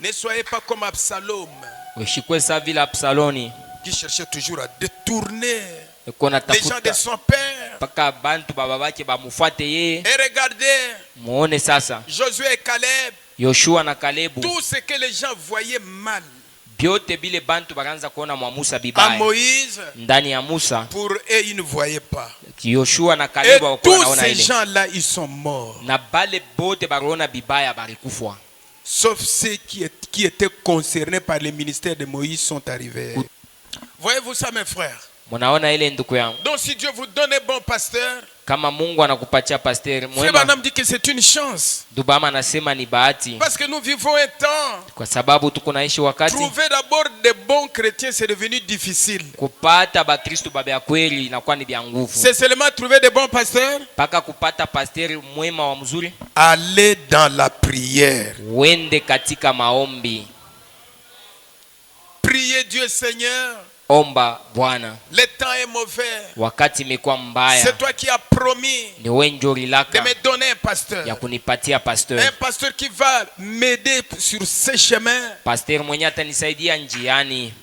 Ne soyez pas comme Absalom, Ushikwe sa vile Absaloni. qui cherchait toujours à détourner Kona les gens de tafuta son père. paka bantu baba bake bamufuate ye. Et regardez, Muone sasa Josué et Caleb, Yoshua na Kalebu. tout ce que les gens voyaient mal Byote bile bantu bakaanza kuona mwa Musa à bibaya. Moïse, Ndani ya Musa, pour eux, ils ne voyaient pas. Yoshua na Et Kalebu wakuwa tous wanaona ces ile. gens-là, ils sont morts. Na bale bote baliona bibaya balikufwa. Sauf ceux qui étaient concernés par le ministère de Moïse sont arrivés. Voyez-vous ça, mes frères? Munaona ile ndugu yangu. Donc si Dieu vous donne un bon pasteur, Kama Mungu anakupatia pasteur Frère mwema, Branham dit que c'est une chance. Dubama anasema ni bahati. Parce que nous vivons un temps. Kwa sababu tuko naishi wakati Trouver d'abord des bons chrétiens, c'est devenu difficile. kupata bakristo baba ya kweli inakuwa ni bya nguvu. C'est seulement trouver des bons pasteurs. Paka kupata pasteur mwema wa mzuri, Allez dans la prière. wende katika maombi. Priez Dieu Seigneur. Omba Bwana. Le temps est mauvais. Wakati imekuwa mbaya. C'est toi qui as promis Ni wewe ndio de ulilaka me donner un pasteur. ya kunipatia pasteur. Un pasteur qui va m'aider sur ces chemins. Pasteur mwenye atanisaidia njiani.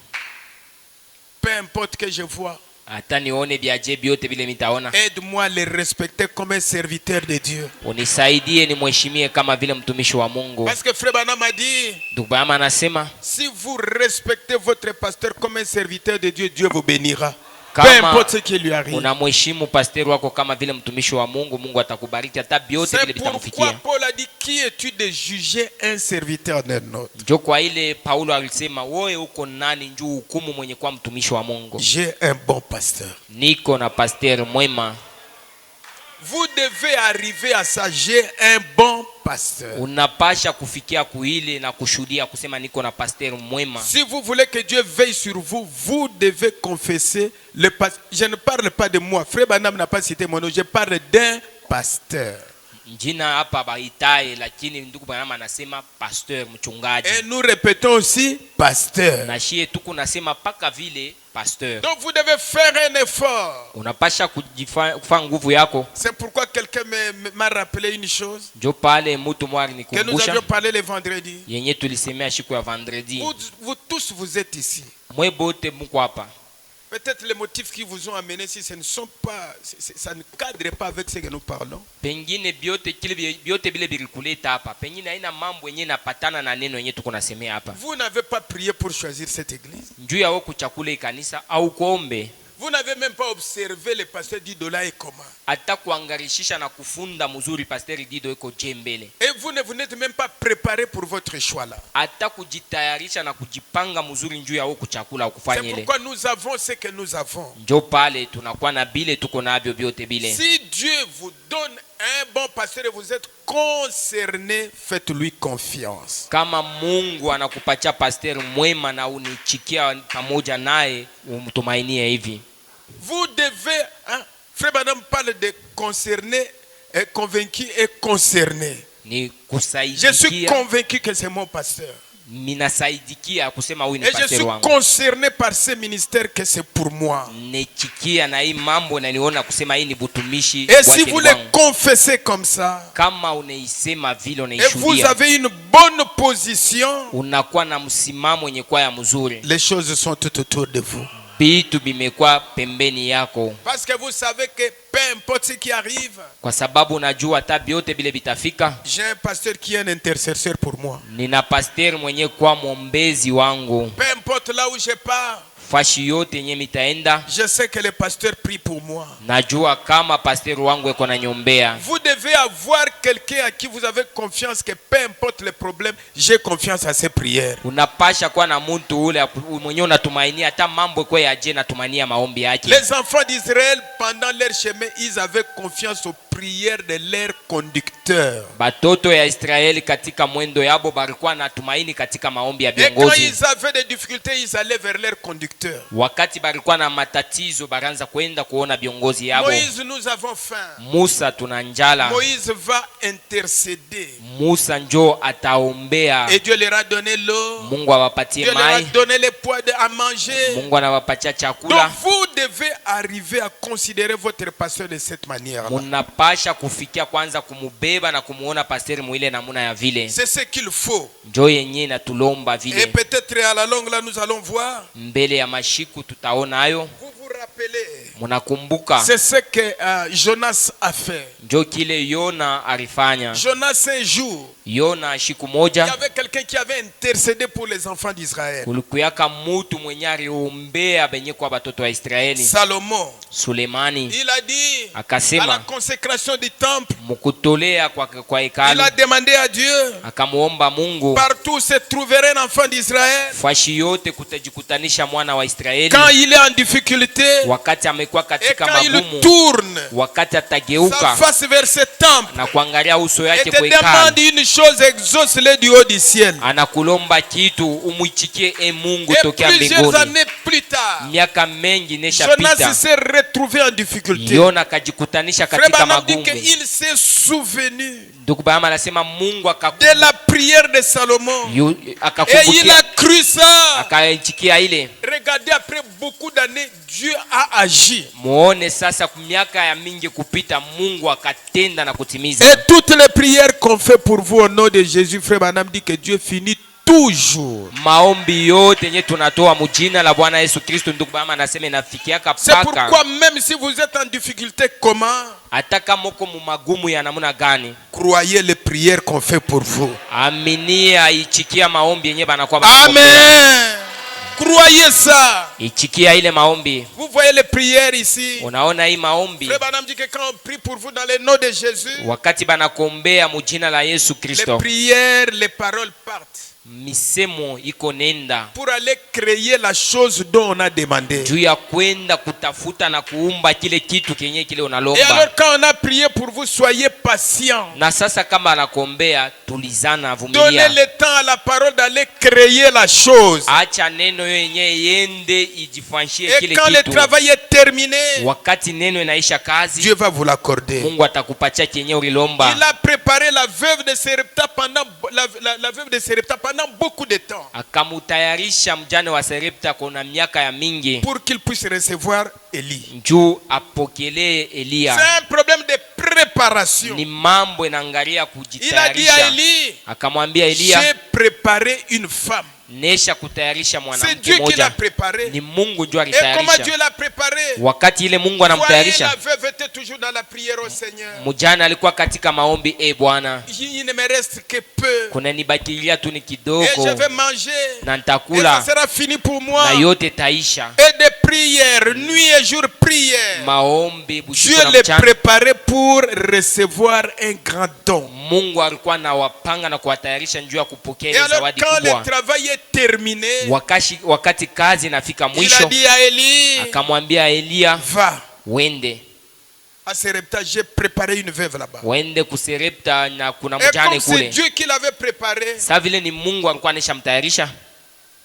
Peu importe que je vois. Hata nione biaje byote vile mitaona. Aide-moi à les respecter comme un serviteur de Dieu. Unisaidie ni mheshimie kama vile mtumishi wa Mungu. Parce que Frère Branham a dit, Dubama anasema si vous respectez votre pasteur comme un serviteur de Dieu, Dieu vous bénira. Peu kama importe ce qui lui arrive. unamheshimu pasteur wako kama vile mtumishi wa Mungu, Mungu atakubariki hata byote C'est vile pourquoi vitamfikia. Paul a dit, qui es-tu de juger un serviteur d'un autre? Ndio kwa ile Paulo alisema wewe uko nani njoo hukumu mwenye kuwa mtumishi wa Mungu. J'ai un bon pasteur. Niko na pasteur mwema. Vous devez arriver à ça, j'ai un bon pasteur. Unapasha kufikia kuile na kushuhudia kusema niko na pasteur mwema. Si vous voulez que Dieu veille sur vous, vous devez confesser le pasteur. Je ne parle pas de moi. Frère Branham n'a pas cité mon nom. Je parle d'un pasteur. Jina hapa baitae, lakini ndugu Branham anasema pasteur, mchungaji. Et nous répétons aussi pasteur. Na shie tuko nasema paka vile pasteur. Donc vous devez faire un effort. Unapasha kufanya nguvu yako. C'est pourquoi quelqu'un m'a rappelé une chose Ndio pale mtu mwari que nous nikumbusha avions parlé le vendredi. yenye tulisemea siku ya vendredi. Vous tous, vous êtes ici. Mwe bote mko hapa. Peut-être les motifs qui vous ont amené ici, ce ne sont pas, ça ne cadre pas avec ce que nous parlons. Pengine byote bile birikuleta hapa. Pengine haina mambo yenye napatana na neno yenye tuko nasemea hapa. Vous n'avez pas prié pour choisir cette église. Njuu ya wewe kuchakula kanisa au kuombe. Vous n'avez même pas observé le pasteur d'Idola et comment. Hata kuangarishisha na kufunda mzuri pasteur Dido iko jembele. Et vous n'êtes même pas préparé pour votre choix là. Hata kujitayarisha na kujipanga mzuri njuu ya wewe kuchakula ukufanya C'est ile. pourquoi nous avons ce que nous avons. Ndio pale tunakuwa na bile tuko navyo vyote bile. Si Dieu vous donne un bon pasteur et vous êtes concerné, faites-lui confiance. Kama Mungu anakupatia pasteur mwema na unichikia pamoja naye, umtumainie hivi. Vous devez, hein, Frère Branham parle de concerné, convaincu et concerné. Ni Je suis kusaidikia, convaincu que c'est mon pasteur. minasaidikia kusema huyu ni Et je pasteur suis wangu. concerné par ce ministère que c'est pour moi. Nechikia na hii mambo na niona kusema hii ni butumishi. Et si vous les confessez comme ça, kama unaisema vile et vous unaishuhudia, avez une bonne position, unakuwa na msimamo wenye kwa ya mzuri. les choses sont tout autour de vous. Vitu bimekuwa pembeni yako. Parce que vous savez que peu importe ce qui arrive, Kwa sababu unajua hata byote bile bitafika. j'ai un pasteur qui est un intercesseur pour moi. Nina pasteur mwenye kwa mwombezi wangu. Peu importe là où je pars, Fashi yote yenye mitaenda, je sais que le pasteur prie pour moi. najua kama pasteur wangu eko na nyombea. Vous devez avoir quelqu'un à qui vous avez confiance, que peu importe les problèmes, j'ai confiance à ses prières. Unapasha kuwa na mtu ule mwenye unatumainia hata mambo kwa yaje natumania maombi yake. Les enfants d'Israël, pendant leur chemin, ils avaient confiance aux prières de leur conducteur. Batoto ya Israeli katika mwendo yabo balikuwa na tumaini katika maombi ya Et quand viongozi. ils avaient des difficultés, ils allaient vers leur conducteur. Wakati balikuwa na matatizo baranza kwenda kuona viongozi yabo. Moïse, nous avons faim. Musa tuna njala. Moïse va intercéder. Musa njo ataombea. Et Dieu leur a donné l'eau. Mungu awapatie Dieu leur a mai. donné les poids à manger. Mungu anawapatia Donc chakula. vous devez arriver à considérer votre pasteur de cette manière-là. inapasha kufikia kwanza kumubeba na kumuona pasteur mwile namuna ya vile. C'est ce qu'il faut. Njo yenye natulomba Et vile. peut-être à la longue là nous allons voir. Mbele ya mashiku tutaona hayo. Vous vous rappelez? Munakumbuka. C'est ce que Jonas a fait. Njo kile Yona alifanya. Jonas un jour, Yona shiku il moja y avait quelqu'un qui avait intercédé pour les enfants d'Israël. kulikuyaka mutu mwenye aliombea benye kwa batoto wa Israeli. Salomon. Sulemani Il a dit à la akasema consécration du temple, mukutolea kwa il hekalu, a demandé à Dieu, akamuomba Mungu partout se trouverait un enfant d'Israël. fashi yote kutajikutanisha mwana wa Israeli Quand il est en difficulté wakati amekuwa et katika quand il magumu, tourne wakati sa atageuka face vers ce temple na kuangalia uso et yake te kwa demande hekalu, une chose, exauce-le du haut du ciel. anakulomba kitu umwichikie Mungu Et tokea plusieurs mbinguni. années plus tard, Miaka mengi nesha Jonas pita, s'est retrouvé en difficulté. Yona akajikutanisha Frère katika Branham dit magumu. qu'il s'est souvenu Ndugu Branham anasema Mungu de la prière de Salomon. Et il akakumbukia a cru ça. akaichikia ile. Regardez, après beaucoup d'années, Dieu a agi. Muone sasa miaka ya mingi kupita, Mungu akatenda na kutimiza. Et toutes les prières qu'on fait pour vous au nom de Jésus, Frère Branham dit que Dieu finit toujours. Maombi yote yenye tunatoa mujina la Bwana Yesu Kristo, ndugu Branham anasema inafikiaka C'est pourquoi paka même si vous êtes en difficulté, comment? hata kama uko mu magumu ya namna gani, Croyez les prières qu'on fait pour vous. aminie aichikia maombi yenye banakuwa Amen. Croyez ça. ichikia ile maombi. Vous voyez les prières ici. Unaona hii maombi Frère Branham dit que quand on prie pour vous dans le nom de Jésus, wakati banakombea mujina la Yesu les Kristo, prières, les paroles partent misemo iko nenda pour aller créer la chose dont on a demandé. juu ya kwenda kutafuta na kuumba kile kitu kenye kile Et unalomba. alors quand on a prié pour vous, soyez patient. Na sasa kama anakombea, tulizana, Donnez vumilia, le temps à la parole d'aller créer la chose. acha neno yenye yende ijifanyishie Et kile quand le kitu. travail est terminé, Wakati neno inaisha kazi, Dieu va vous l'accorder. Mungu atakupatia kenye ulilomba. Il a préparé la veuve de Serepta pendant la veuve de Serepta pendant beaucoup de temps Akamutayarisha mjane wa Serepta kuna miaka ya mingi pour qu'il puisse recevoir Élie. juu apokelee Elia. C'est un problème de préparation. Ni mambo inaangalia Il a dit à kujitayarisha. Élie, Akamwambia Elia, j'ai préparé une femme. nesha kutayarisha C'est mwanamke Dieu qui l'a moja. préparé. Ni Mungu ndio Et comment alitayarisha. Dieu l'a préparé? Wakati ile Mungu Voyez, anamtayarisha, la veuve était toujours dans la prière au Seigneur. mjane alikuwa katika maombi, Bwana, Il ne me reste que peu. kuna nibakilia tu ni Et kidogo je vais manger. na Et ça nitakula sera fini pour moi. na yote taisha. Et des prières, nuit et jour prière. Maombi Dieu bushiku na les mchana. préparait pour recevoir un grand don. Mungu alikuwa anawapanga na kuwatayarisha njuu ya kupokea Et ile alors zawadi quand le kubwa. travail est terminé, Wakati kazi inafika il a mwisho, dit à Élie, akamwambia Elia, va wende à Serepta, j'ai préparé une veuve là-bas. wende kuserepta na kuna Et mjane comme c'est kule. Dieu qui l'avait préparé, Sa vile ni Mungu alikuwa anishamtayarisha,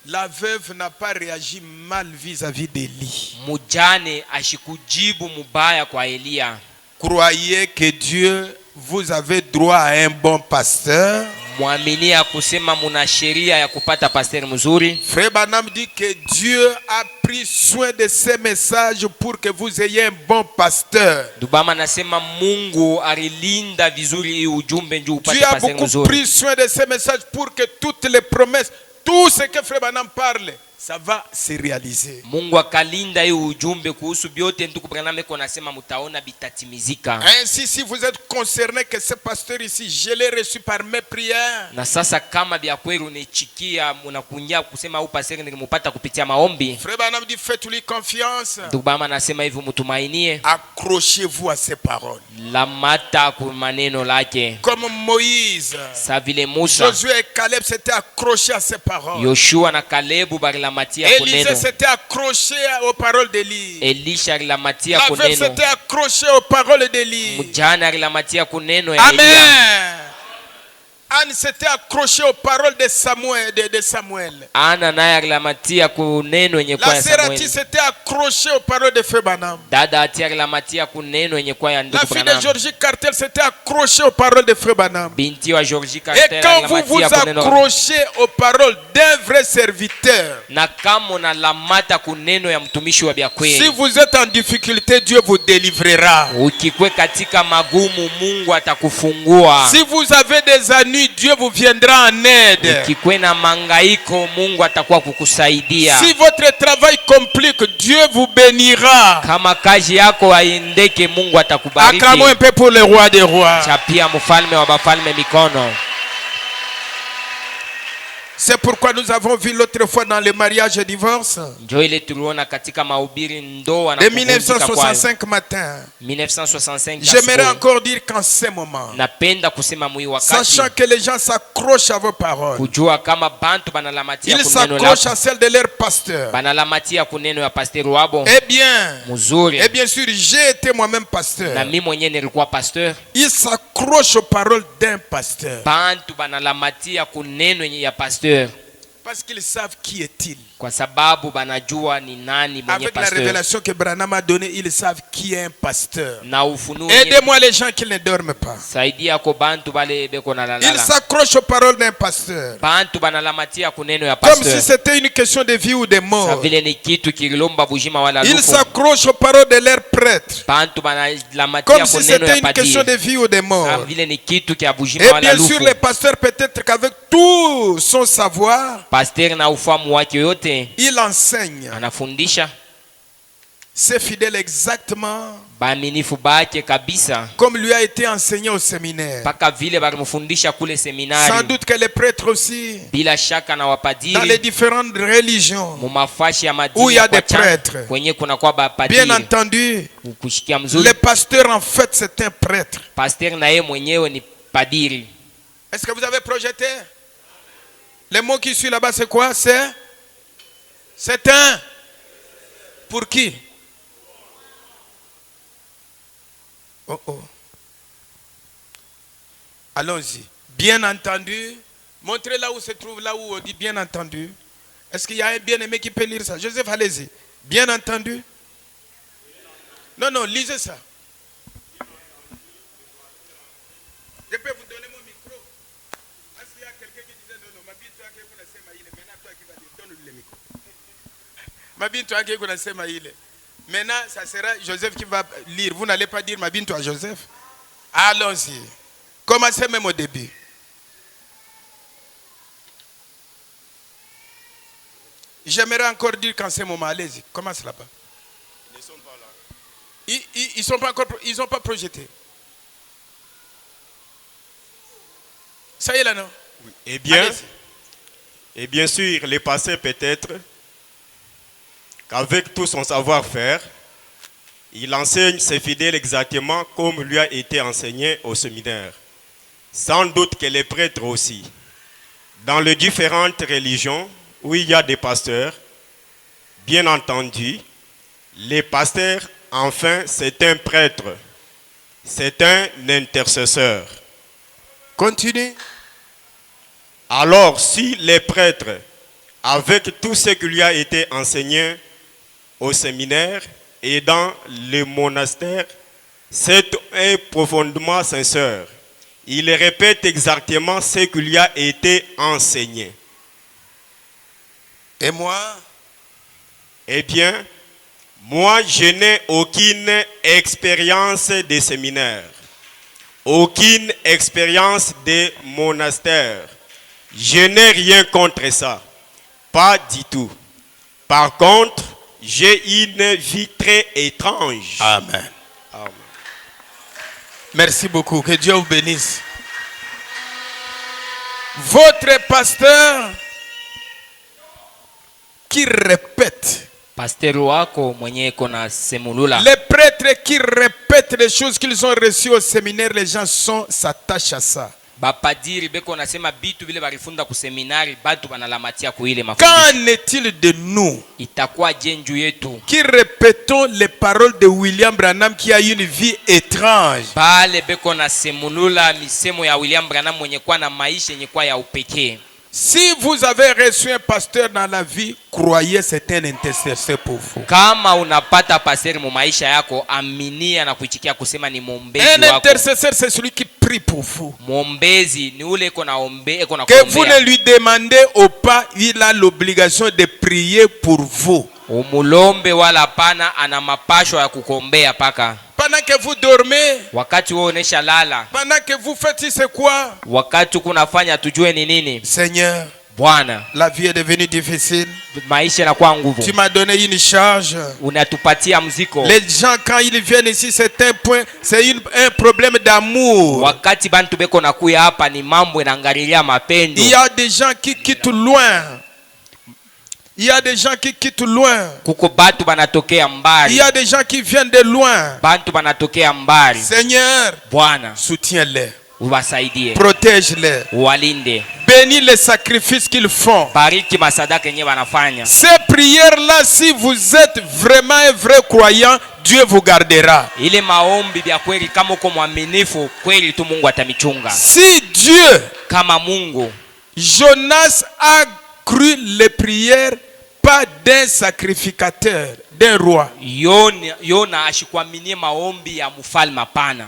la veuve n'a pas réagi mal vis-à-vis d'Élie. mjane ashikujibu mubaya kwa Elia. Croyez que Dieu, vous avez droit à un bon pasteur. Mwaminia kusema muna sheria ya kupata pasteur mzuri. Frère Branham dit que Dieu a pris soin de ces messages pour que vous ayez un bon pasteur. Dubama nasema Mungu alilinda vizuri hii ujumbe njoo upate Dieu a pasteur beaucoup mzuri. pris soin de ces messages pour que toutes les promesses, tout ce que Frère Branham parle, ça va se réaliser. Mungu akalinda hii ujumbe kuhusu byote ndugu Branham eko nasema mutaona bitatimizika. Ainsi, si vous êtes concerné que ce pasteur ici, je l'ai reçu par mes prières. Na sasa kama bya kweli unechikia unakunya kusema au pasteur nilimupata kupitia maombi, Frère Branham dit faites-lui confiance. ndugu Branham anasema hivi mtumainie, Accrochez-vous à ses paroles. lamata kwa maneno lake. Comme Moïse, Sa vile Musa, Josué et Caleb s'étaient accrochés à ses paroles. Yoshua na Kalebu barilamatia Élisée kuneno. s'était accroché aux paroles d'Élie. Elisha alilamatia La veuve kuneno. s'était accrochée aux paroles d'Élie. Mjane alilamatia kuneno ya Elia. Amen. Anne s'était accrochée aux paroles de Samuel. De Samuel. Ana naye alilamatia kuneno yenye kwa La ya sœur Ati Samueli. s'était accrochée aux paroles de Frère Branham. Dada Ati alilamatia kuneno yenye kwa ya La ndugu fille de Branham. Georgie Cartel s'était accrochée aux paroles de Frère Branham. Binti wa Georgie Et Carter quand vous vous alilamatia kuneno. accrochez aux paroles d'un vrai serviteur, Na kama unalamata kuneno ya mtumishi wa si byakweli, vous êtes en difficulté, Dieu vous délivrera. ukikwe katika magumu Mungu atakufungua. Si vous avez des ennuis, Dieu vous viendra en aide. Ukikwe na mangaiko Mungu atakuwa kukusaidia. Si votre travail complique, Dieu vous bénira. Kama kazi yako haendeke Mungu atakubariki. Acclamons un peu pour le roi des rois. Chapia mfalme wa bafalme mikono. C'est pourquoi nous avons vu l'autre fois dans le mariage et divorce Ndio ile tuliona katika mahubiri ndoa na de kuvunjika kwayo. 1965 matin. 1965 J'aimerais asubuhi. encore dire qu'en ce moment, Napenda kusema mwi wakati sachant que les gens s'accrochent à vos paroles, kujua kama bantu banalamatia ils kuneno s'accrochent lako, à celles de leur pasteur. banalamatia kuneno ya pasteri wabo Eh bien, mzuri. et bien sûr, j'ai été moi-même pasteur. Na mimi mwenyewe nilikuwa pasteur. Ils s'accrochent aux paroles d'un pasteur Bantu banalamatia kuneno ya pasteur parce qu'ils savent qui est-il. kwa sababu banajua ni nani mwenye Avec la pasteur. révélation que Branham a donnée, ils savent qui est un pasteur. Na ufunuo Aidez-moi les gens qui ne dorment pas. saidia ko bantu bale beko na Ils lalala. s'accrochent aux paroles d'un pasteur. Bantu banalamatia kuneno ya Comme si pasteur. c'était une question de vie ou de Sa mort. vile ni kitu kilomba bujima wala Ils lufu. s'accrochent aux paroles de leurs prêtres. Bantu banalamatia Comme si kuneno ya c'était une question de padiri. vie ou de Sa mort. vile ni kitu kia bujima Et wala bien sûr, lufu. le pasteur, peut-être qu'avec tout son savoir, Pasteur na ufahamu wake yote il enseigne anafundisha ses fidèles exactement baaminifu bake kabisa comme lui a été enseigné au séminaire. mpaka vile balimfundisha kule Sans seminari. doute que les prêtres aussi, Bila shaka na dans les wapadiri différentes religions, mumafashi ya où il y madini a ya des kwa chama, prêtres. kwenye kuna kwa bien bapadiri entendu, kushikia mzuri. le pasteur en fait c'est un prêtre. Pasteur na yeye mwenyewe ni padiri. Est-ce que vous avez projeté? Le mot qui suit là-bas c'est quoi? C'est un. Pour qui? Oh oh. Allons-y. Bien entendu. Montrez là où se trouve, là où on dit bien entendu. Est-ce qu'il y a un bien-aimé qui peut lire ça? Joseph, allez-y. Bien entendu. Non, non, lisez ça. Je peux vous donner mon micro. Est-ce qu'il y a quelqu'un qui disait non, non, ma vie, toi qui connaissais Maïle, maintenant toi qui vas dire, donne-lui le micro. Ma vie, toi qui connaissais Maïle. Maintenant, ça sera Joseph qui va lire. Vous n'allez pas dire ma vie, toi, Joseph. Allons-y. Commencez même au début. J'aimerais encore dire qu'en ce moment, allez-y, commence là-bas. Ils ne sont pas là. Ils sont pas encore, ils n'ont pas projeté. Ça y est là, non? Oui. Eh bien, Allez-y. et bien sûr, le pasteur peut-être qu'avec tout son savoir-faire, il enseigne ses fidèles exactement comme lui a été enseigné au séminaire. Sans doute que les prêtres aussi. Dans les différentes religions où il y a des pasteurs, bien entendu, les pasteurs, enfin, c'est un prêtre. C'est un intercesseur. Continue. Alors, si les prêtres, avec tout ce qui lui a été enseigné au séminaire et dans le monastère, c'est profondément sincère. Il répète exactement ce qui lui a été enseigné. Et moi? Eh bien, moi, je n'ai aucune expérience de séminaire, aucune expérience de monastère. Je n'ai rien contre ça. Pas du tout. Par contre, j'ai une vie très étrange. Amen. Amen. Merci beaucoup. Que Dieu vous bénisse. Votre pasteur qui répète. Pasteur wako mwenye kona semulula. Les prêtres qui répètent les choses qu'ils ont reçues au séminaire, les gens s'attachent à ça. bapadiri beko nasema bitu bile barifunda ku seminari batu banalamatia kuile mafundisho. Qu'en est-il de nous Itakuwa jenju yetu qui répétons les paroles de William Branham qui a eu une vie étrange? bale beko na semulula misemo ya William Branham mwenye kwa na maisha yenye kwa ya upekee. Si vous avez reçu un pasteur dans la vie, croyez c'est un intercesseur pour vous. Kama unapata pasteur mu maisha yako, aminia na kuitikia kusema ni muombezi Un wako. intercesseur, c'est celui qui prie pour vous. Muombezi ni ule eko na eko na Que vous kuombea. ne lui demandez au pas, il a l'obligation de prier pour vous. Umulombe wala pana, ana mapasho ya kukombea paka. Pendant que vous dormez, Wakati wewe unesha lala, pendant que vous faites, c'est quoi? wakati kunafanya tujue ni nini. Seigneur, Bwana, la vie est devenue difficile. maisha yanakuwa nguvu. Tu m'as donné une charge. Unatupatia mziko. Les gens, quand ils viennent ici, c'est un point, c'est un problème d'amour. Wakati bantu beko nakuya hapa ni mambo inaangalilia mapendo. Il y a des gens qui quittent loin. Il y a des gens qui quittent loin. Kuko batu banatokea Il mbali. y a des gens qui viennent de loin. Bantu banatokea mbali. Seigneur, Bwana, soutiens-les, uwasaidie, protège-les, uwalinde, bénis les sacrifices qu'ils font. bariki masadaka yenyewe wanafanya. Ces prières-là, si vous êtes vraiment un vrai croyant, Dieu vous gardera. Ile maombi bya kweli, kama uko mwaminifu kweli tu Mungu atamichunga. Si Dieu, Kama Mungu, Jonas a cru les prières pas d'un sacrificateur, d'un roi. Yona ashikwaminie maombi ya mfalme pana.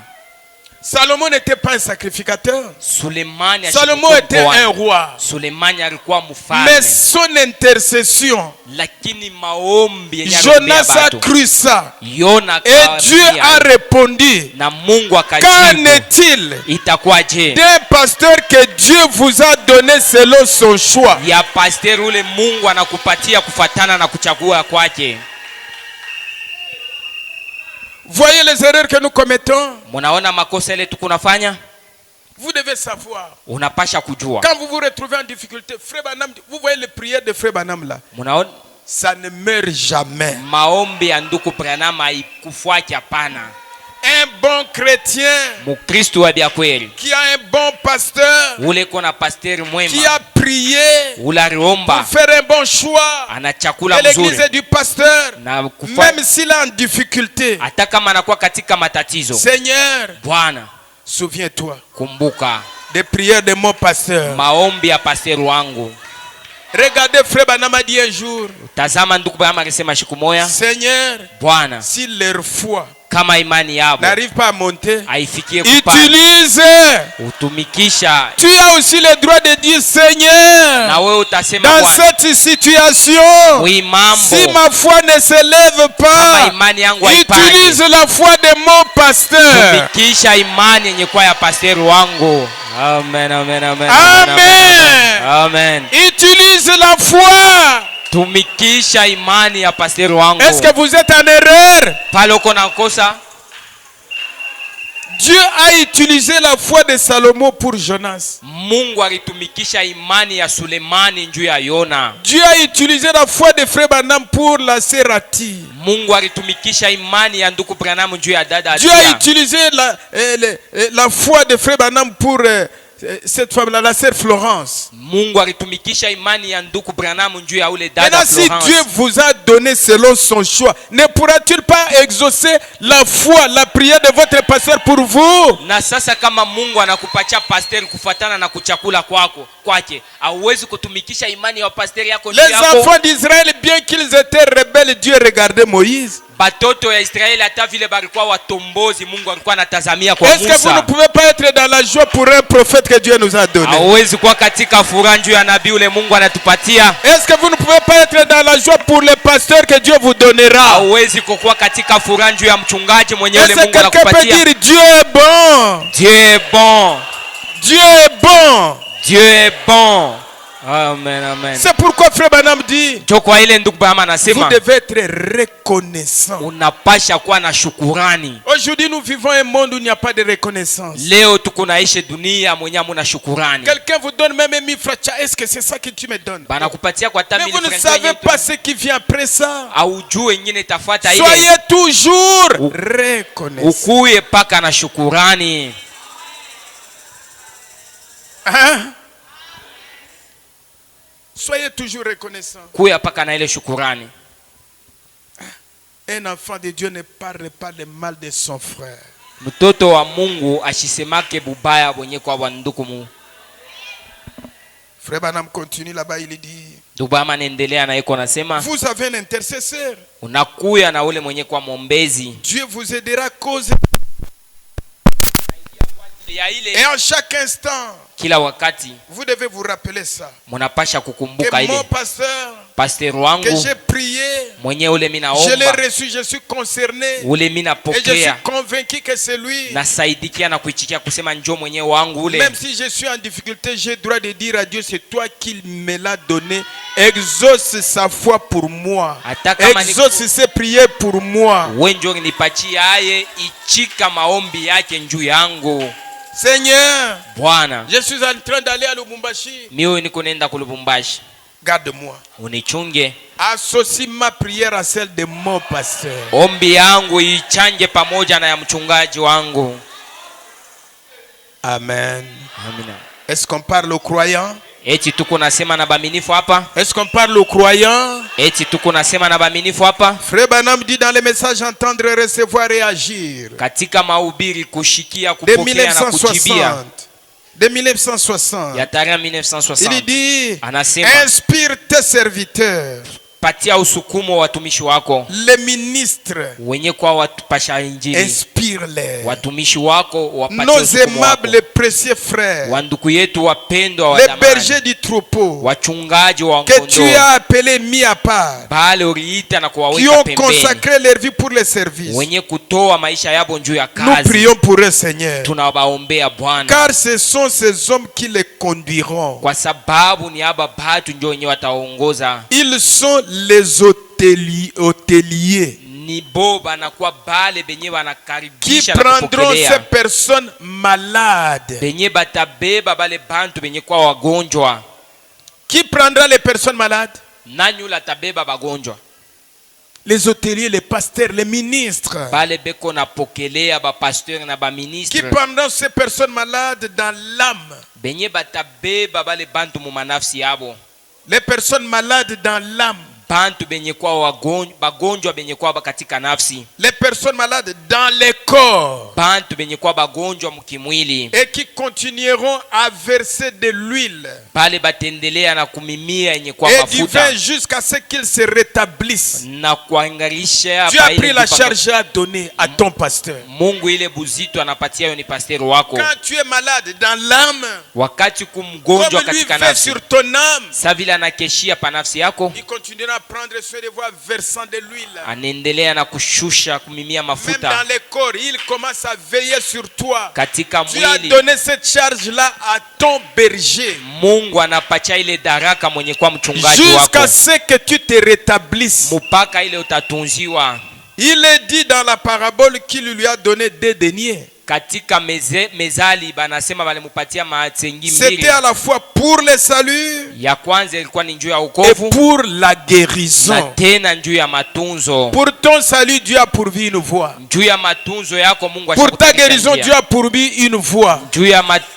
Salomon n'était pas un sacrificateur. Sulemani Salomon était un roi. Sulemani alikuwa mfalme. Mais son intercession, Lakini maombi yenye Jonas a cru ça. Yona Et Dieu a répondu. na Mungu Qu'en akajibu. est-il Itakuwaje d'un pasteur que Dieu vous a donné selon son choix? ya pastor ule Mungu anakupatia kufatana na kuchagua kwake? Voyez les erreurs que nous commettons. Munaona makosa ile tukunafanya? Vous devez savoir. Unapasha kujua. Quand vous vous retrouvez en difficulté, Frère Branham, vous voyez les prières de Frère Branham là. Munaona Ça ne meurt jamais. maombi ya nduku Branham haikufuaki hapana. Un bon chrétien Mukristo wa bya kweli, qui a un bon pasteur, ule kona pasteur qui mwema, a prié ula pour riomba, faire un bon choix, ana chakula et l'église mzuri du pasteur, na même s'il est en difficulté. hata kama anakuwa katika matatizo. Seigneur, Bwana, souviens-toi kumbuka des prières de mon pasteur. maombi ya pasteur wangu. Regardez Frère Branham a dit un jour, Tazama ndugu Branham alisema siku moja, Seigneur, Bwana, si leur foi kama imani yabo n'arrive pas à monter, haifikie kupanda, utilise. utumikisha. Tu as aussi le droit de dire, Seigneur, Na wewe utasema dans Bwana, cette situation, hii mambo si ma foi ne s'élève kama pas, imani yangu utilise haipandi, la foi de mon pasteur. tumikisha imani yenye kwa ya pasteur wangu. Amen, amen, amen. Amen. Amen. Utilise la foi. Tumikisha imani ya pasteur wangu. Est-ce que vous êtes en erreur? Pale uko na kosa? Dieu a utilisé la foi de Salomon pour Jonas. Mungu alitumikisha imani ya Sulemani njuu ya Yona. Dieu a utilisé la foi de Frère Branham pour la Serati. Mungu alitumikisha imani ya ndugu Branham njuu ya dada Dieu a Atia. utilisé la foi de Frère Branham pour cette femme-là, la sœur Florence. Mungu alitumikisha imani ya ndugu Branham njuu ya ule dada Maintenant, si Florence. Dieu vous a donné selon son choix, ne pourra-t-il pas exaucer la foi, la prière de votre pasteur pour vous? Na sasa kama Mungu anakupatia pasteur kufuatana na kuchakula kwake, hauwezi kutumikisha imani ya pasteur yako njuu Les yako. enfants d'Israël, bien qu'ils étaient rebelles, Dieu regardait Moïse. Batoto ya Israeli hata vile balikuwa watombozi, Mungu alikuwa anatazamia kwa Est-ce que vous ne Musa. pouvez pas être dans la joie pour un prophète que Dieu nous a donné? Hauwezi kuwa katika furaha juu ya nabii ule Mungu anatupatia. Est-ce que vous ne pouvez pas être dans la joie pour le pasteur que Dieu vous donnera? Hauwezi kuwa katika furaha juu ya mchungaji mwenye ule Est-ce que Mungu quelqu'un peut anakupatia. dire Dieu est bon? Dieu est bon. Dieu est bon. Dieu est bon. Amen, amen. C'est pourquoi Frère Branham dit, Ndio kwa ile ndugu Branham vous anasema devez être reconnaissant. unapasha kuwa na shukurani. Aujourd'hui, nous vivons un monde où il n'y a pas de reconnaissance. Leo tuko naishi dunia mwenye hamuna shukurani. Quelqu'un vous donne même 1000 francs. Tiens, est-ce que c'est ça que tu me donnes? Banakupatia kwa Mais tamili vous ne savez pas ce qui vient après ça. aujue nyingine tafuata ile. Soyez toujours reconnaissant. Ukuye paka na shukurani. Hein? Soyez toujours reconnaissants. kuya paka na ile shukurani. Un enfant de Dieu ne parle pas le mal de son frère. Mtoto wa Mungu ashisemake bubaya bwenye kwa banduku mu. Frère Branham continue là-bas, il dit, Dubama naendelea na iko nasema vous avez un intercesseur. unakuya na ule mwenye kwa mwombezi. Dieu vous aidera à cause. Ya ile Et en chaque instant, kila wakati vous devez vous rappeler ça. munapasha kukumbuka Que ile mon pasteur, pasteur que wangu j'ai prié, mwenye ule mina je l'ai omba reçu, je suis concerné. ule mina Et je suis pokea convaincu que c'est lui. nasaidikia na kuichikia kusema njoo mwenye wangu ule. Même si je suis en difficulté, j'ai le droit de dire à Dieu, c'est toi qui me l'as donné. Exauce sa foi pour moi. Hata kama ni- Exauce ses prières pour moi. we njoo nipatie aye ichika maombi yake njuu yangu. Seigneur, Bwana, je suis en train d'aller à Lubumbashi. mimi niko nenda ku Lubumbashi, Garde-moi. unichunge, Associe ma prière à celle de mon pasteur. ombi yangu ichanje pamoja na ya mchungaji wangu. Amen. Amina. Est-ce qu'on parle aux croyants? Eti tuko nasema na baminifu hapa? Est-ce qu'on parle aux croyants? Eti tuko nasema na baminifu hapa? Frère Branham dit dans les messages entendre, recevoir et agir. Katika mahubiri kushikia, De kupokea na kujibia 1960. De 1960. ya tarehe Il 1960 dit, anasema inspire tes serviteurs, patia usukumo watumishi wako les ministres, wenye kwa watupasha injili, inspire-les. watumishi wako wapatie Nos usukumo wako. aimables précieux frères, Wanduku yetu wapendwa wa les zamani, bergers du troupeau, wachungaji wa que tu kondoo, as appelés mis à part, bale uliita na qui kuwaweka ont pembeni, consacré leur vie pour le service. wenye kutoa maisha yabo juu ya Nous kazi. prions pour eux, Seigneur, Tunawaombea Bwana, car ce sont ces hommes qui les conduiront. kwa sababu ni aba batu ndio wenye wataongoza. Ils sont les hôteliers Ni bo banakuwa bale benye qui wanakaribisha na prendront ces kupokelea, personnes malades. benye batabeba bale bantu benye kwa wagonjwa. Qui prendra les personnes malades? Nani ula tabeba bagonjwa? Les hôteliers, les pasteurs, les ministres. Bale beko na pokelea ba pasteur na ba Qui ministre prendront ces personnes malades dans l'âme. benye batabeba bale bantu mu manafsi yabo, Les personnes malades dans l'âme. bantu benye kwa bagonjwa benye kwa katika nafsi, Les personnes malades dans les corps. bantu benye kwa bagonjwa mkimwili, Et qui continueront à verser de l'huile bale batendelea na kumimia yenye kwa et du mafuta vin jusqu'à ce qu'ils se rétablissent. na kuangarisha. Tu as pris la charge à donner à ton pasteur. Mungu ile buzito anapatia yo ni pasteur wako. Quand tu es malade dans l'âme, Wakati kumgonjwa comme lui katika fait nafsi, sur ton âme, sa vile anakeshia pa nafsi yako, il continuera à prendre soin de voir versant de l'huile. anaendelea na kushusha kumimia Même mafuta dans les corps, il commence à veiller sur toi. katika Tu as mwili. donné cette charge-là à ton berger Mungu anapatia ile daraka mwenye kwa mchungaji wako jusqu'à ce que tu te rétablisses. mpaka ile utatunziwa. Il est dit dans la parabole qu'il lui a donné 2 deniers. Katika mezali banasema balimupatia matengi mbili. C'était à la fois pour le salut Ya kwanza ilikuwa ni njuu ya et wokovu pour la na guérison. tena njuu ya matunzo. Pour ton salut, Dieu a pourvu une voie. Juu ya matunzo yako Mungu Pour ta ashakutanisha guérison, njia. Dieu a pourvu une voie. Juu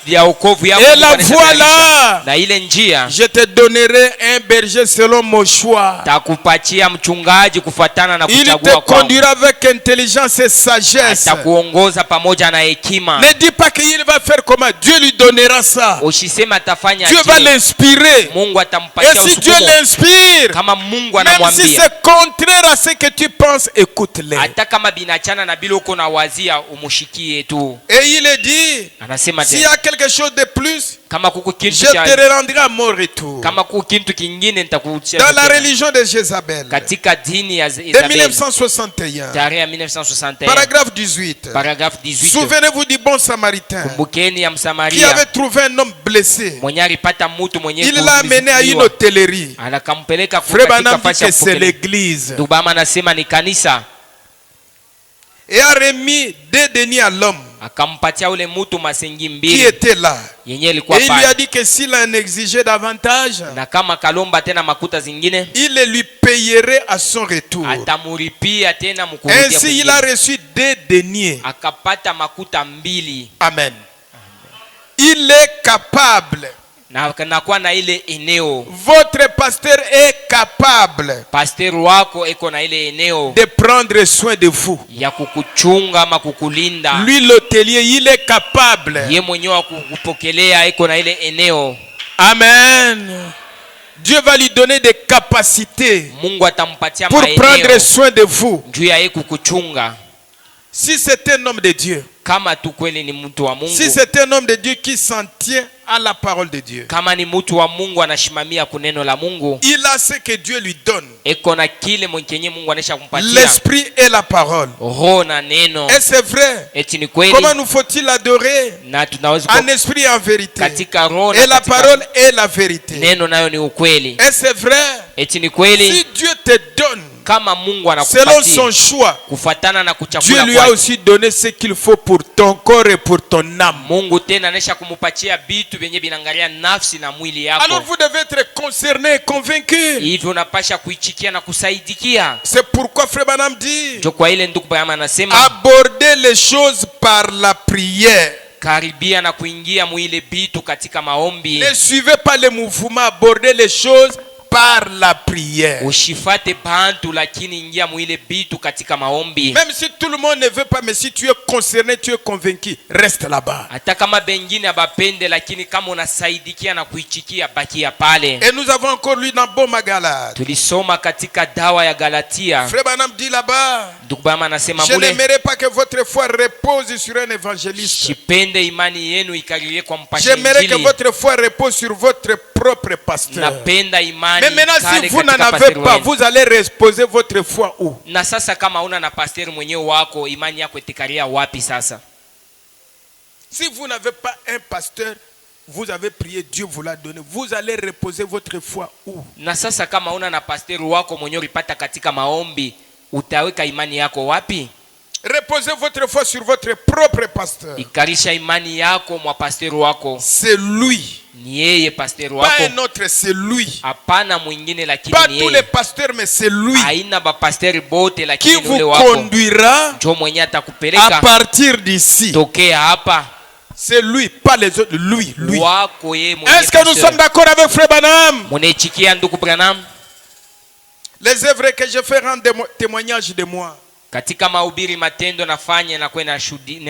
ya wokovu yako Et Mungu la anashakutanisha. voie là, Na ile njia je te donnerai un berger selon mon choix. takupatia mchungaji kufuatana na Il te kuchagua kwako. conduira avec intelligence et sagesse. Atakuongoza pamoja na hekima. Ne dis pas qu'il va faire comment. Dieu lui donnera ça. Usisema atafanya Dieu va aje. l'inspirer. Mungu Et atampatia si Dieu usukumo. l'inspire, Kama Mungu même si anamwambia, c'est contraire à ce que tu penses, écoute-les. hata kama binachana na bila uko na wazia, umushikie tu. Et il est dit, Anasema s'il y tena a quelque chose de plus, kama kuku je kintu te cha rendrai à mon retour. kama kuku kintu kingine nitakuachia. Dans la religion de Jézabel, Katika dini ya de Isabeli, 1961, tarehe ya 1961, paragraphe 18. paragraphe 18. Souvenez-vous du bon samaritain Kumbukeni ya qui Msamaria avait trouvé un homme blessé. mwenye alipata mtu mwenye Il l'a amené à une hôtellerie. anakampeleka Frère katika Branham dit fasi ya que c'est kupokelea. l'église. Dubama anasema ni kanisa. Et a remis 2 deniers à l'homme Akampatia ule mtu masengi qui mbili était là. yenye ilikuwa Et il lui a pale, dit que s'il en exigeait davantage, na kama kalomba tena makuta zingine il les lui payerait à son retour. atamuripia tena mkurudia Ainsi, il a kwingine. reçu 2 deniers. Akapata makuta mbili. Amen. il est capable. na nakuwa na ile eneo. Votre pasteur est capable Pasteur wako eko na ile eneo de prendre soin de vous. ya kukuchunga ama kukulinda. Lui, l'hôtelier, il est capable. Ye mwenyewe wa kukupokelea eko na ile eneo. Amen. Dieu va lui donner des capacités Mungu atampatia pour prendre maeneo soin de vous. juu ya yeye kukuchunga. Si c'est un homme de Dieu, Kama tu kweli ni mtu wa Mungu, si c'est un homme de Dieu qui s'en tient à la parole de Dieu, kama ni mtu wa Mungu anashimamia kuneno la Mungu, il a ce que Dieu lui donne, eko na kile mwenye Mungu anesha kumpatia, l'esprit et la parole. roho na neno. Et c'est vrai. Eti ni kweli, Comment nous faut-il adorer? na tunaweza En esprit et en vérité. katika roho Et na la katika parole est la vérité. neno nayo ni ukweli. Et c'est vrai. Eti ni kweli, Si Dieu te donne kama Mungu selon anakupatia son choix, kufatana na Dieu kuchakula lui a kwake, aussi donné ce qu'il faut pour ton corps et pour ton âme. Mungu tena anesha kumupatia vitu vyenye vinaangalia nafsi na mwili Alors yako. vous devez être concerné, convaincu. Hivyo unapasha kuichikia na kusaidikia. C'est pourquoi Frère Branham dit, Ndio kwa ile ndugu Branham anasema aborder les choses par la prière. karibia na kuingia mwile bitu katika maombi. Ne suivez pas les mouvements, abordez les choses par la prière. Ushifate bantu lakini ingia mwile bitu katika maombi. Même si tout le monde ne veut pas, mais si tu es concerné, tu es convaincu, reste là-bas. Hata kama bengine abapende, lakini kama unasaidikia na kuichikia bakia pale. Et nous avons encore lu dans Boma Galate. Tulisoma katika dawa ya Galatia. Frère Branham dit là-bas, Ndugu Branham anasema je mule, n'aimerais pas que votre foi repose sur un évangéliste. shipende imani yenu ikaririe kwa mpasha J'aimerais que injili. votre foi repose sur votre propre pasteur. Napenda imani Mais maintenant, ikale si vous katika n'en avez pasteur pas, wenu. vous allez reposer votre foi où? Na sasa kama una na pasteur mwenyewe wako, imani yako itikaria wapi sasa? Si vous n'avez pas un pasteur, vous avez prié, Dieu vous l'a donné. Vous allez reposer votre foi où? Na sasa kama una na pasteur wako mwenyewe ulipata katika maombi, utaweka imani yako wapi? Reposez votre foi sur votre propre pasteur. Ikarisha imani yako mwa pasteur wako. C'est lui. Ni yeye pasteur Pas wako. un autre, c'est lui. Hapana mwingine lakini Pas ni tous yeye. les pasteurs, mais c'est lui Haina ba pasteur bote qui lakini ule vous wako. conduira Ndio mwenye à atakupeleka partir d'ici. tokea hapa. C'est lui, pas les autres. Lui, lui. Wako yeye mwenye. Est-ce que nous sommes d'accord avec Frère Branham? Munaichikia ndugu Branham? Les œuvres que je fais rendent témoignage de moi. Katika mahubiri matendo nafanya na kwenda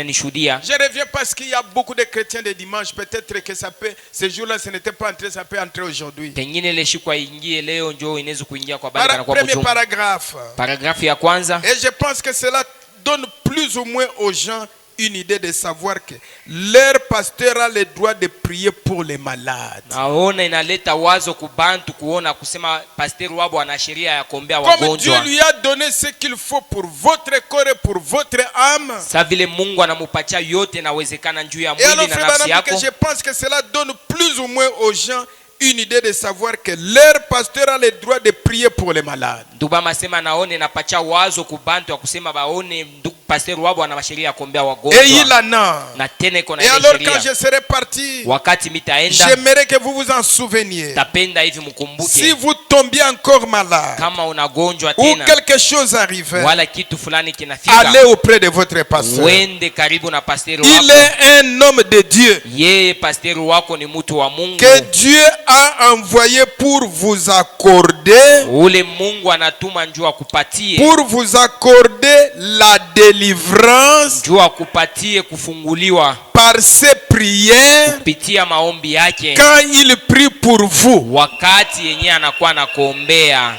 nishuhudia. Je reviens parce qu'il y a beaucoup de chrétiens de dimanche. Peut-être que ça peut, ce jour-là, ce n'était pas entré, ça peut entrer aujourd'hui. Pengine ile siku ingie leo njoo inaweza kuingia kwa bali kana kwa Premier kujumba. paragraphe. Paragrafu ya kwanza. Et je pense que cela donne plus ou moins aux gens une idée de savoir que leur pasteur a le droit de prier pour les malades. Naona inaleta wazo kubantu kuona kusema pasteur wabo ana sheria ya kuombea Comme Dieu wagonjwa. lui a donné ce qu'il faut pour votre corps et pour votre âme. Sa vile Mungu anamupatia yote inawezekana juu ya Et alors, mwili na Frère nafsi Branham, que yako. je pense que cela donne plus ou moins aux gens une idée de savoir que leur pasteur a le droit de prier pour les malades. Nduba masema naone napacha wazo kubantu ya kusema baone ndugu pasteur wabo ana sheria ya kuombea Et il wagonjwa. en a. Na tena iko na Et ile alors, quand sheria. je serai parti, Wakati mitaenda j'aimerais que vous vous en souveniez. tapenda hivi Si mkumbuke vous tombiez encore malade kama unagonjwa ou tena quelque chose arrivait, wala kitu fulani kinafika, allez auprès de votre pasteur. wende karibu na pasteur Il wako. est un homme de Dieu Yeye pasteur wako ni mtu wa Mungu. que Dieu a envoyé pour vous accorder, Ule Mungu anatuma njoo akupatie, pour vous accorder la délivrance njoo akupatie kufunguliwa par ses prières kupitia maombi yake quand il prie pour vous. wakati yenye anakuwa na kuombea.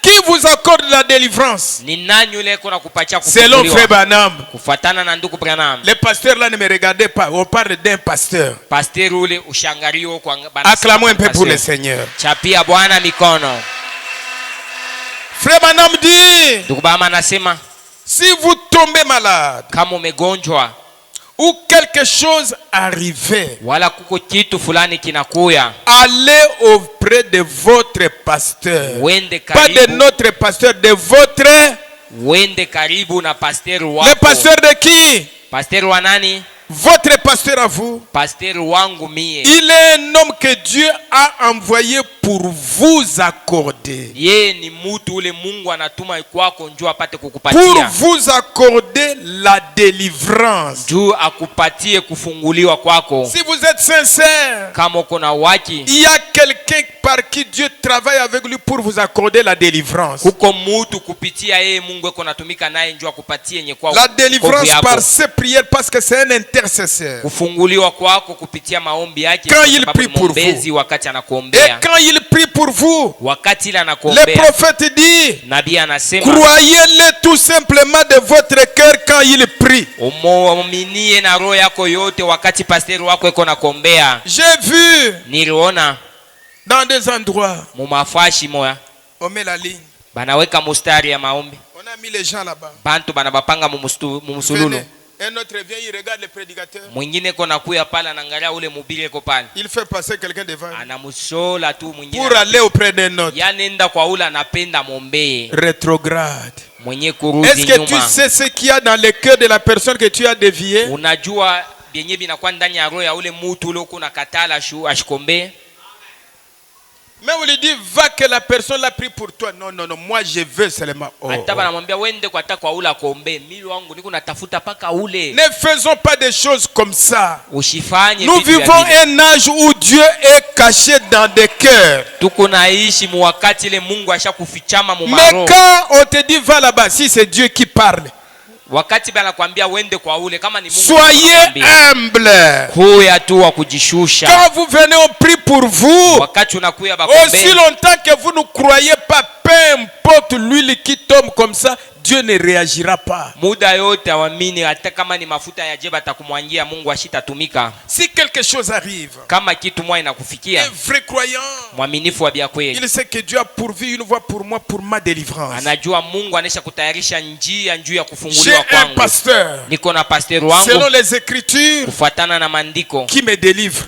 Qui vous accorde la délivrance? Ni nani yule kuna kupatia Selon Frère kufunguliwa? Branham. Kufuatana na ndugu Branham. Les pasteurs là ne me regardez pas. On parle d'un pasteur. Pasteur ule ushangario kwa Acclamons un peu pour le Seigneur. Chapia Bwana mikono. Frère Branham dit, Ndugu Branham anasema si vous tombez malade kama umegonjwa ou quelque chose arrivait, wala kuko kitu fulani kinakuya, allez auprès de votre pasteur. wende Pas de karibu, notre pasteur, de votre. wende karibu na pasteur Le wako. pasteur de qui? Pasteur wa nani? Votre pasteur à vous, Pasteur wangu mie, il est un homme que Dieu a envoyé pour vous accorder. yeye ni mutu ule Mungu anatuma kwako njoo apate Pour kukupatia, vous accorder la délivrance. njoo akupatie kufunguliwa kwako. Si vous êtes sincère, Kama uko na waki, il y a quelqu'un par qui Dieu travaille avec lui pour vous accorder la délivrance. kuko mutu kupitia yeye Mungu eko natumika naye njoo akupatie yenye kwako. La délivrance par ses prières parce que c'est un intercesseur. Kufunguliwa kwako kupitia maombi yake, Quand kwa il sababu prie ni pour mwombezi vous. wakati Et anakuombea. quand il prie pour vous, Wakati ile le anakuombea, prophète dit, nabii anasema croyez-le tout simplement de votre cœur quand il prie. umuaminie na roho yako yote wakati pasteri wako eko nakuombea. J'ai vu Niliona dans des endroits, mumafashi moya on met la ligne, banaweka mustari ya maombi, on a mis les gens là-bas. bantu banabapanga mumusululu. Venez. Un autre vient, il regarde le prédicateur. Mwingine ko nakuya pale anaangalia ule mubiri eko pale, Il fait passer quelqu'un devant lui anamushola tu mwingine, pour aller auprès d'un autre. yanenda kwa ule anapenda mwombee, Rétrograde. mwenye kurudi Est-ce que tu nyuma. sais ce qu'il y a dans le cœur de la personne que tu as déviée? Unajua byenye binakuwa ndani ya roho ya ule mutu ule uko nakatala ashikombee. Mais on lui dit, va que la personne l'a pris pour toi. Non, non, non, moi je veux seulement. Oh, Hata oh. banamwambia wende kwa hata kwa ule akombee, mimi wangu niko natafuta paka ule. Ne faisons pas des choses comme ça. Usifanye Nous vitu vya vivons vile. un âge où Dieu est caché dans des cœurs. Tuko naishi mu wakati ile Mungu ashakufichama mu Mais maro. quand on te dit va là-bas, si c'est Dieu qui parle, Wakati bana kwambia wende kwa ule, kama ni Mungu soyez anakuambia, humble. kuya tu wa kujishusha. Quand vous venez, on prie pour vous. Wakati unakuya Aussi bakombee, longtemps que vous ne croyez pas, peu importe l'huile qui tombe comme ça, Dieu ne réagira pas. muda yote awamini, hata kama ni mafuta ya jeba atakumwangia Mungu ashitatumika. Si quelque chose arrive, Kama kitu mwa un inakufikia, vrai croyant, mwaminifu wa bia kweli, il sait que Dieu a pourvu une voie pour moi, pour ma délivrance. anajua Mungu anesha kutayarisha njia njuu ya J'ai kufunguliwa un kwangu. pasteur, Niko na pasteri selon wangu les Écritures, kufuatana na maandiko, qui me délivre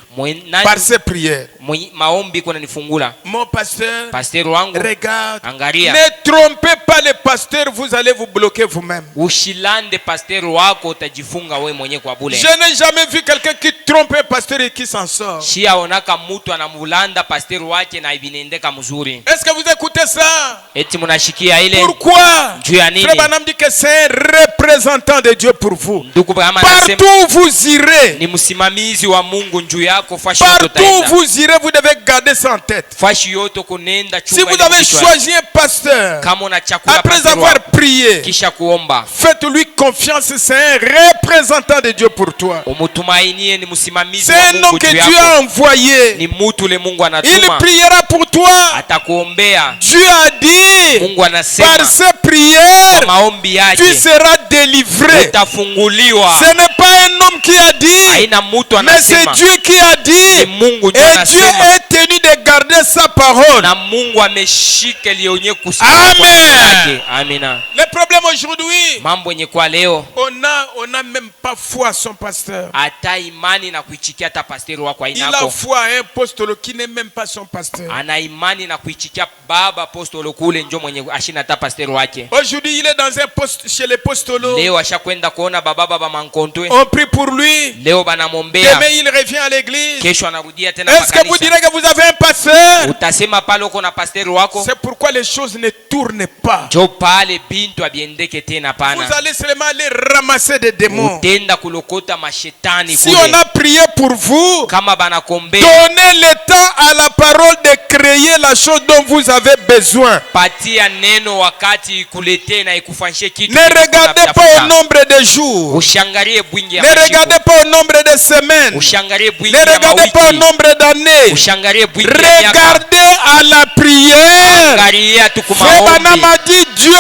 par ses prières. maombi kuna nifungula. Mon pasteur, Pasteri wangu, regarde, angalia, ne trompez pas le pasteur, vous allez vous bloquer vous-même. ushilande pasteri wako, utajifunga we mwenye kwa bule. Je n'ai jamais vu quelqu'un qui trompe un pasteur et qui s'en sort. Shia onaka mutu anamulanda pasteri wake na ibinendeka mzuri. Est-ce que vous écoutez ça? Eti munashikia ile Pourquoi? juu ya nini? Frère Branham dit que c'est un représentant de Dieu pour vous. Ndugu Branham Partout anasema où vous irez, ni msimamizi wa Mungu njuu yako, fashi yote partout où utaenda, vous irez, vous devez garder ça en tête. fashi yote kunenda Si chunga vous ile avez kichwa. choisi un pasteur, Kama unachakula après pasteri avoir wako, prié, kisha kuomba, faites-lui confiance, c'est un représentant de Dieu pour toi. umutumainie, ni msimamizi C'est wa un Mungu homme que juu Dieu a yako, envoyé. ni mutu ule Mungu Il anatuma, priera pour toi. atakuombea. Dieu a dit, Mungu par anasema ses prières, kwa maombi tu yake seras délivré. utafunguliwa. Ce n'est pas un homme qui a dit, Haina mutu mais c'est anasema, Dieu qui a ni dit. Mungu Et ndio Dieu anasema, est tenu de garder sa parole. na Mungu ameshika lionye kusimama kwa Amen. neno lake. Amina. Le problème aujourd'hui, Mambo yenye kwa leo, on a même pas foi à son pasteur. hata imani na kuichikia hata pasteri wako Il a ainako. foi à un apostole qui n'est même pas son pasteur. Ana imani na kuichikia baba apostolo kule njo mwenye ashina hata pasteri wake. Aujourd'hui, il est dans un poste chez les apostolo. Leo ashakwenda kuona baba mankontwe. On prie pour lui. Leo banamwombea, Demain, il revient à l'église. kesho anarudia tena Est-ce que vous pakanisa. direz que vous avez un pasteur? Utasema pale uko na pasteri wako, C'est pourquoi les choses ne tournent pas. njo pale bintu abiendeke tena Vous pana. allez seulement aller ramasser des démons. Utenda kulokota mashetani Si kule. on a prié pour vous, Kama banakombea, donnez le temps à la parole de créer la chose dont vous avez besoin. patia neno wakati ikuletee na ikufanyishe kitu. Ne regardez pas au nombre de jours. Ushangalie bwingi ya Ne masiku. regardez pas au nombre de semaines. Ushangalie bwingi Ne ya regardez pas au mawiki. nombre d'années. Ushangalie bwingi ya miaka. Regardez à la prière. Angalia tu kwa Frère maombi. Branham a dit Dieu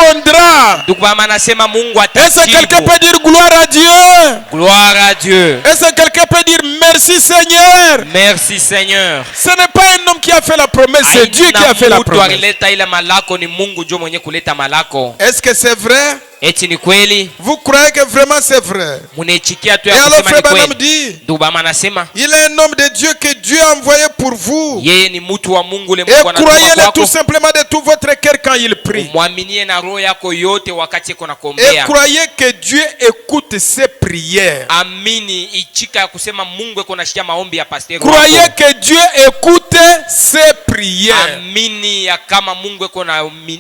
répondra. Ndugu mama anasema Mungu Est-ce que quelqu'un atajibu. peut dire gloire à Dieu? Gloire à Dieu. Est-ce que quelqu'un peut dire merci Seigneur? Merci Seigneur. Ce n'est pas un homme qui a fait la promesse, c'est Dieu qui a fait la Mtu promesse. alileta ile malako, ni Mungu ndio mwenye kuleta malako. Est-ce que c'est vrai? Eti ni kweli? Vous croyez que vraiment c'est vrai? Munechikia tu Et ya alors kusema frère ni Branham kweli. dit, Nduba anasema il est un homme de Dieu que Dieu a envoyé pour vous. yeye ni mtu wa Mungu, le Et Mungu anatuma croyez-le tout kwako. simplement de tout votre cœur quand il prie. Mwaminie na roho yako yote wakati iko Et nakuombea. croyez que Dieu écoute ses prières. Amini ichika ya kusema Mungu iko nasikia maombi ya pastor wako. Croyez que Dieu écoute ses prières. Amini ya kama Mungu iko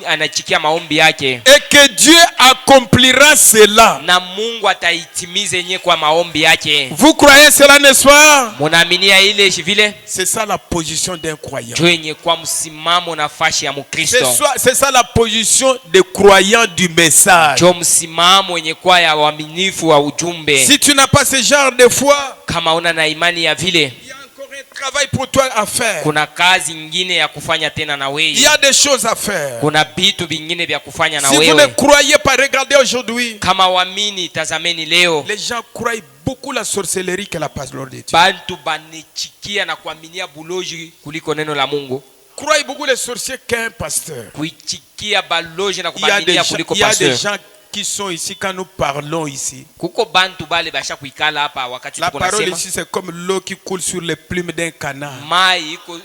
anachikia maombi yake. Et que Dieu accomplira cela. Na Mungu ataitimiza yenyewe kwa maombi yake. Vous croyez cela, n'est-ce pas? Munaaminia ile vile? C'est ça la position d'un croyant. Jo yenye kwa msimamo na fashi ya Mkristo. C'est ça la position des croyants du message. Jo msimamo yenye kwa ya waaminifu wa ujumbe. Si tu n'as pas ce genre de foi, Kama una na imani ya vile, il y a encore un travail pour toi à faire. kuna kazi nyingine ya kufanya tena na Il wewe. y a des choses à faire. Kuna vitu vingine vya kufanya na Si vous ne wewe. croyez pas, regardez aujourd'hui. Kama waamini, tazameni leo. Les gens croient beaucoup la sorcellerie que la parole de Dieu. Bantu banichikia na kuaminia buloji kuliko neno la Mungu. Croient beaucoup les sorciers qu'un pasteur. Kuichikia baloji na Il y a kuaminia kuliko il y a des pastor. gens qui sont ici quand nous parlons ici. Kuko bantu bale basha kuikala hapa wakati La tuko parole nasema. ici, c'est comme l'eau qui coule sur les plumes d'un canard. Mai iko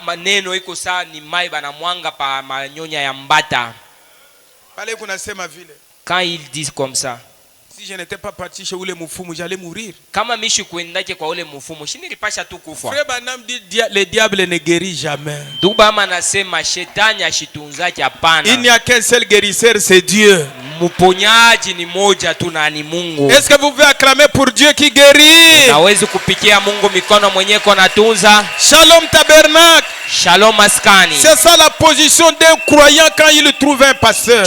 maneno iko saa ni mai bana mwanga pa manyonya ya mbata. Allez, vous n'avez vile. Quand ils disent comme ça, Si je n'étais pas parti chez ule mufumu, j'allais mourir. kama mishi kuendake kwa ule mfumo shinilipasha tu kufa. Frère Branham dit le diable ne guérit jamais. Dubama anasema shetani ashitunzake hapana. Il n'y a qu'un seul guérisseur, c'est Dieu. Mponyaji ni moja tu na ni Mungu. Est-ce que vous pouvez acclamer pour Dieu qui guérit? Nawezi kupikia Mungu mikono mwenyewe kona tunza. Shalom tabernacle. Shalom maskani. C'est ça la position d'un croyant quand il trouve un pasteur.